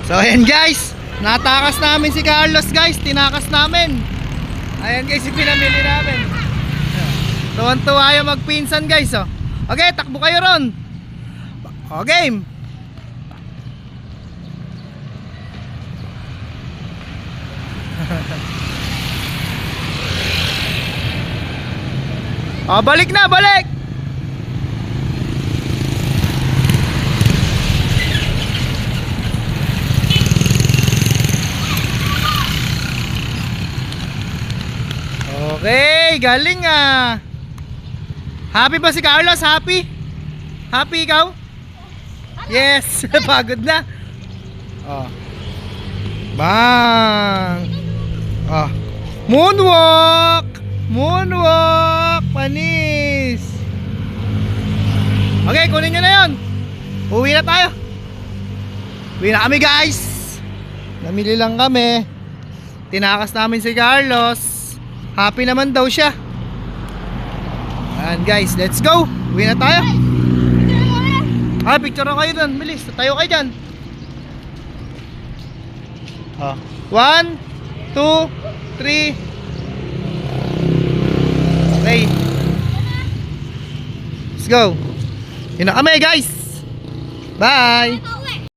So ayan guys, natakas namin si Carlos guys, tinakas namin. Ayan guys, yung pinamili namin. Tuwan-tuwa yung magpinsan guys, oh. Okay, takbo kayo ron. O game. O balik na, balik. Okay, galing ah. Happy ba si Carlos? Happy? Happy ikaw? Yes, pagod na. Oh. Bang. Oh. Moonwalk. Moonwalk. Panis. Okay, kunin nyo na yun. Uwi na tayo. Uwi na kami guys. Namili lang kami. Tinakas namin si Carlos. Happy naman daw siya. Ayan guys, let's go. Uwi na tayo. Ah, picture na kayo dun. Bilis, tayo kayo dyan. 1, 2, 3. Okay. Let's go. Yun na kami guys. Bye.